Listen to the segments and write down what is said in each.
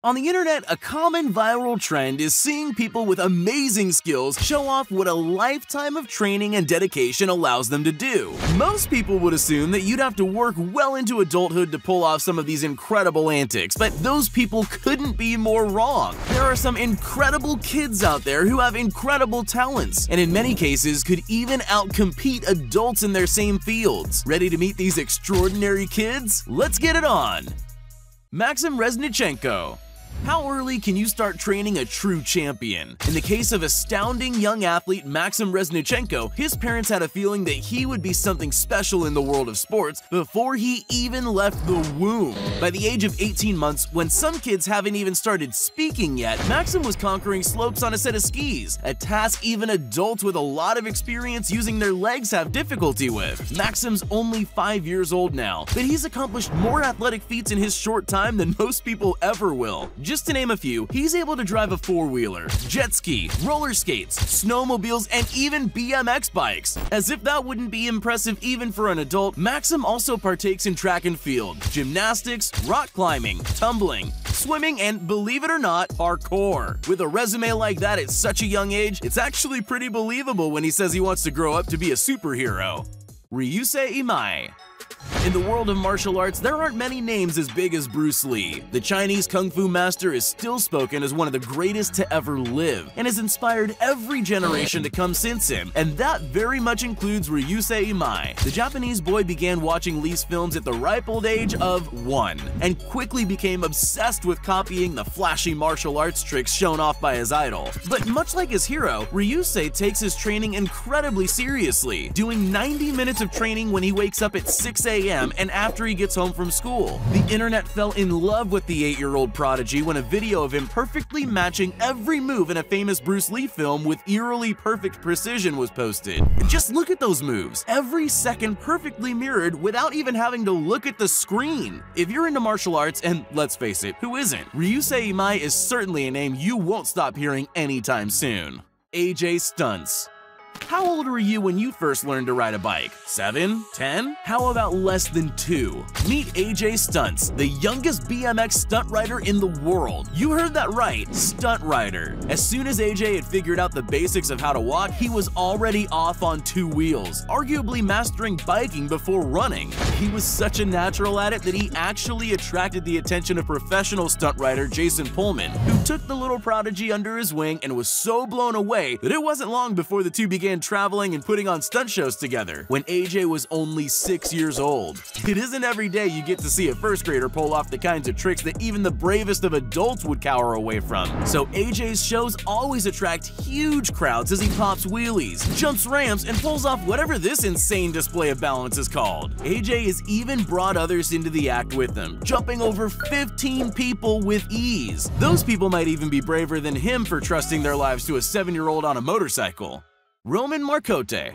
On the internet, a common viral trend is seeing people with amazing skills show off what a lifetime of training and dedication allows them to do. Most people would assume that you'd have to work well into adulthood to pull off some of these incredible antics, but those people couldn't be more wrong. There are some incredible kids out there who have incredible talents, and in many cases could even outcompete adults in their same fields. Ready to meet these extraordinary kids? Let's get it on! Maxim Reznichenko. How early can you start training a true champion? In the case of astounding young athlete Maxim Reznichenko, his parents had a feeling that he would be something special in the world of sports before he even left the womb. By the age of 18 months, when some kids haven't even started speaking yet, Maxim was conquering slopes on a set of skis, a task even adults with a lot of experience using their legs have difficulty with. Maxim's only 5 years old now, but he's accomplished more athletic feats in his short time than most people ever will. Just to name a few, he's able to drive a four-wheeler, jet ski, roller skates, snowmobiles, and even BMX bikes. As if that wouldn't be impressive even for an adult, Maxim also partakes in track and field, gymnastics, rock climbing, tumbling, swimming, and believe it or not, parkour. With a resume like that at such a young age, it's actually pretty believable when he says he wants to grow up to be a superhero. Ryusei Imai. In the world of martial arts, there aren't many names as big as Bruce Lee. The Chinese kung fu master is still spoken as one of the greatest to ever live, and has inspired every generation to come since him, and that very much includes Ryusei Imai. The Japanese boy began watching Lee's films at the ripe old age of 1, and quickly became obsessed with copying the flashy martial arts tricks shown off by his idol. But much like his hero, Ryusei takes his training incredibly seriously, doing 90 minutes of training when he wakes up at 6 a.m. and after he gets home from school. The internet fell in love with the 8-year-old prodigy when a video of him perfectly matching every move in a famous Bruce Lee film with eerily perfect precision was posted. Just look at those moves, every second perfectly mirrored without even having to look at the screen. If you're into martial arts, and let's face it, who isn't? Ryusei Imai is certainly a name you won't stop hearing anytime soon. AJ Stunts. How old were you when you first learned to ride a bike? 7? 10? How about less than 2? Meet AJ Stunts, the youngest BMX stunt rider in the world. You heard that right, stunt rider. As soon as AJ had figured out the basics of how to walk, he was already off on 2 wheels, arguably mastering biking before running. He was such a natural at it that he actually attracted the attention of professional stunt rider Jason Pullman, who took the little prodigy under his wing and was so blown away that it wasn't long before the two began traveling and putting on stunt shows together when AJ was only 6 years old. It isn't every day you get to see a first grader pull off the kinds of tricks that even the bravest of adults would cower away from. So AJ's shows always attract huge crowds as he pops wheelies, jumps ramps, and pulls off whatever this insane display of balance is called. AJ has even brought others into the act with him, jumping over 15 people with ease. Those people might even be braver than him for trusting their lives to a 7-year-old on a motorcycle. Marcotte.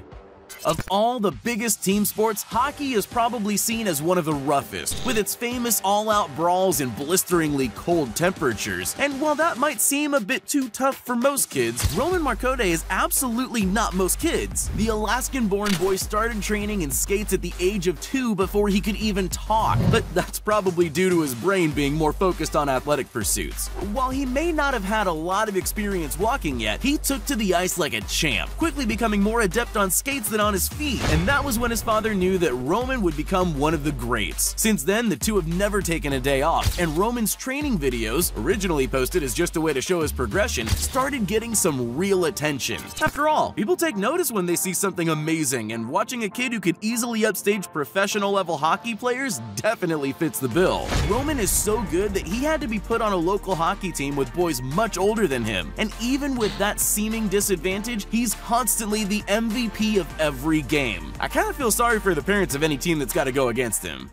Of all the biggest team sports, hockey is probably seen as one of the roughest, with its famous all-out brawls and blisteringly cold temperatures. And while that might seem a bit too tough for most kids, Marcotte is absolutely not most kids. The Alaskan-born boy started training in skates at the age of 2 before he could even talk, but that's probably due to his brain being more focused on athletic pursuits. While he may not have had a lot of experience walking yet, he took to the ice like a champ, quickly becoming more adept on skates than on his feet, and that was when his father knew that Roman would become one of the greats. Since then, the two have never taken a day off, and Roman's training videos, originally posted as just a way to show his progression, started getting some real attention. After all, people take notice when they see something amazing, and watching a kid who could easily upstage professional-level hockey players definitely fits the bill. Roman is so good that he had to be put on a local hockey team with boys much older than him, and even with that seeming disadvantage, he's constantly the MVP of every game. I kind of feel sorry for the parents of any team that's got to go against him.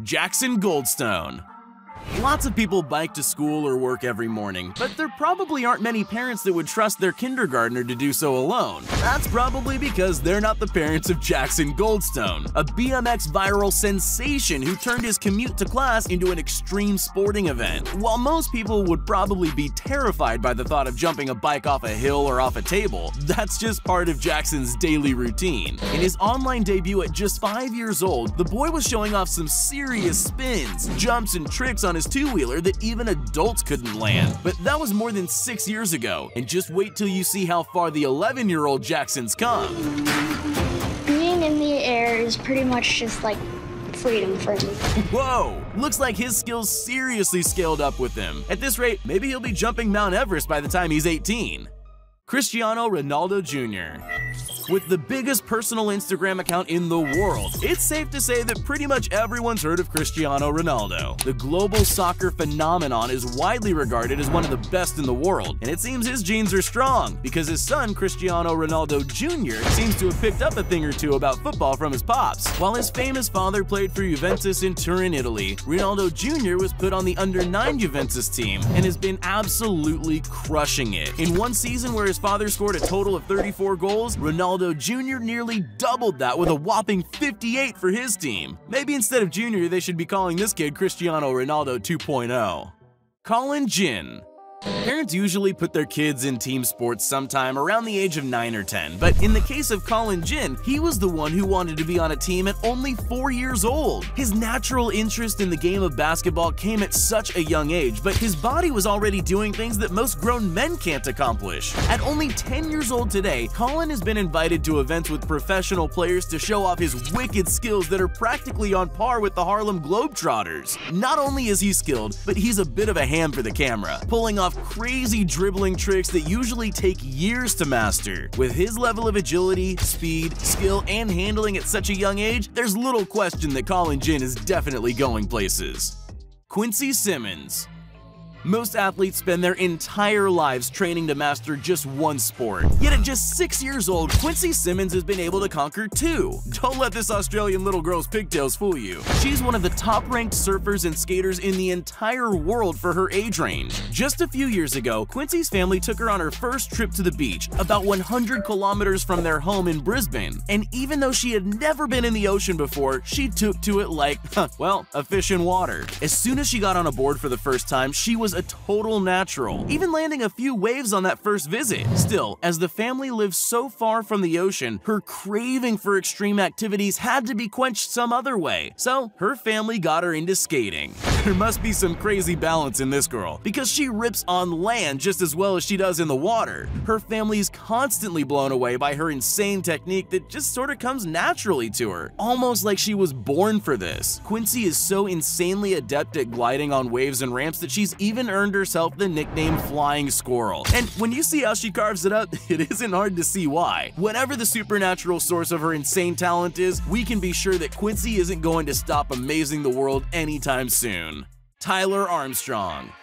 Jackson Goldstone. Lots of people bike to school or work every morning, but there probably aren't many parents that would trust their kindergartner to do so alone. That's probably because they're not the parents of Jackson Goldstone, a BMX viral sensation who turned his commute to class into an extreme sporting event. While most people would probably be terrified by the thought of jumping a bike off a hill or off a table, that's just part of Jackson's daily routine. In his online debut at just 5 years old, the boy was showing off some serious spins, jumps, and tricks on on his two-wheeler that even adults couldn't land. But that was more than 6 years ago, and just wait till you see how far the 11-year-old Jackson's come. Being in the air is pretty much just like freedom for me. Whoa! Looks like his skills seriously scaled up with him. At this rate, maybe he'll be jumping Mount Everest by the time he's 18. Cristiano Ronaldo Jr. With the biggest personal Instagram account in the world, it's safe to say that pretty much everyone's heard of Cristiano Ronaldo. The global soccer phenomenon is widely regarded as one of the best in the world, and it seems his genes are strong because his son, Cristiano Ronaldo Jr., seems to have picked up a thing or two about football from his pops. While his famous father played for Juventus in Turin, Italy, Ronaldo Jr. was put on the under-9 Juventus team and has been absolutely crushing it. In one season where his father scored a total of 34 goals, Ronaldo Jr. nearly doubled that with a whopping 58 for his team. Maybe instead of Jr., they should be calling this kid Cristiano Ronaldo 2.0. Collin Gin. Parents usually put their kids in team sports sometime around the age of 9 or 10, but in the case of Collin Gin, he was the one who wanted to be on a team at only 4 years old. His natural interest in the game of basketball came at such a young age, but his body was already doing things that most grown men can't accomplish. At only 10 years old today, Collin has been invited to events with professional players to show off his wicked skills that are practically on par with the Harlem Globetrotters. Not only is he skilled, but he's a bit of a ham for the camera, pulling off crazy dribbling tricks that usually take years to master. With his level of agility, speed, skill, and handling at such a young age, there's little question that Collin Gin is definitely going places. Quincy Simmons. Most athletes spend their entire lives training to master just one sport. Yet at just 6 years old, Quincy Simmons has been able to conquer 2. Don't let this Australian little girl's pigtails fool you. She's one of the top-ranked surfers and skaters in the entire world for her age range. Just a few years ago, Quincy's family took her on her first trip to the beach, about 100 kilometers from their home in Brisbane. And even though she had never been in the ocean before, she took to it like, well, a fish in water. As soon as she got on a board for the first time, she was a total natural, even landing a few waves on that first visit. Still, as the family lives so far from the ocean, her craving for extreme activities had to be quenched some other way, so her family got her into skating. There must be some crazy balance in this girl, because she rips on land just as well as she does in the water. Her family's constantly blown away by her insane technique that just sort of comes naturally to her, almost like she was born for this. Quincy is so insanely adept at gliding on waves and ramps that she's even earned herself the nickname Flying Squirrel. And when you see how she carves it up, it isn't hard to see why. Whatever the supernatural source of her insane talent is, we can be sure that Quincy isn't going to stop amazing the world anytime soon. Tyler Armstrong.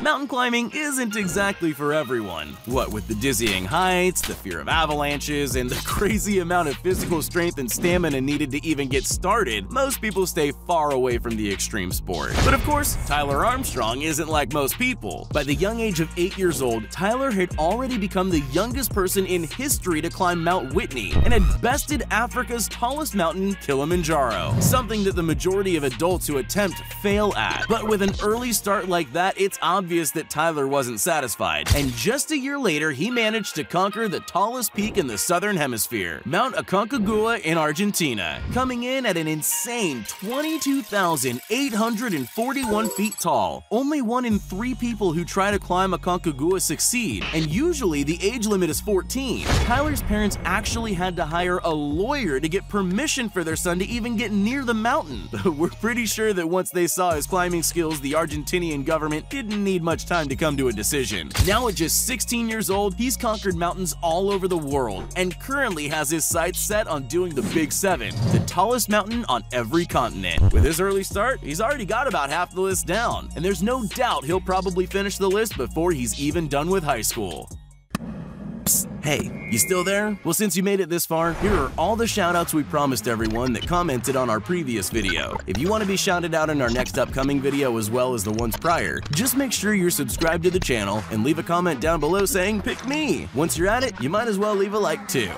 Mountain climbing isn't exactly for everyone. What with the dizzying heights, the fear of avalanches, and the crazy amount of physical strength and stamina needed to even get started, most people stay far away from the extreme sport. But of course, Tyler Armstrong isn't like most people. By the young age of 8 years old, Tyler had already become the youngest person in history to climb Mount Whitney and had bested Africa's tallest mountain, Kilimanjaro, something that the majority of adults who attempt fail at. But with an early start like that, it's obvious that Tyler wasn't satisfied, and just a year later he managed to conquer the tallest peak in the southern hemisphere, Mount Aconcagua in Argentina, coming in at an insane 22,841 feet tall. Only 1 in 3 people who try to climb Aconcagua succeed, and usually the age limit is 14. Tyler's parents actually had to hire a lawyer to get permission for their son to even get near the mountain. We're pretty sure that once they saw his climbing skills, the Argentinian government didn't need much time to come to a decision. Now at just 16 years old, he's conquered mountains all over the world and currently has his sights set on doing the Big 7, the tallest mountain on every continent. With his early start, he's already got about half the list down, and there's no doubt he'll probably finish the list before he's even done with high school. Psst, hey, you still there? Well, since you made it this far, here are all the shoutouts we promised everyone that commented on our previous video. If you want to be shouted out in our next upcoming video as well as the ones prior, just make sure you're subscribed to the channel and leave a comment down below saying, "Pick me." Once you're at it, you might as well leave a like too.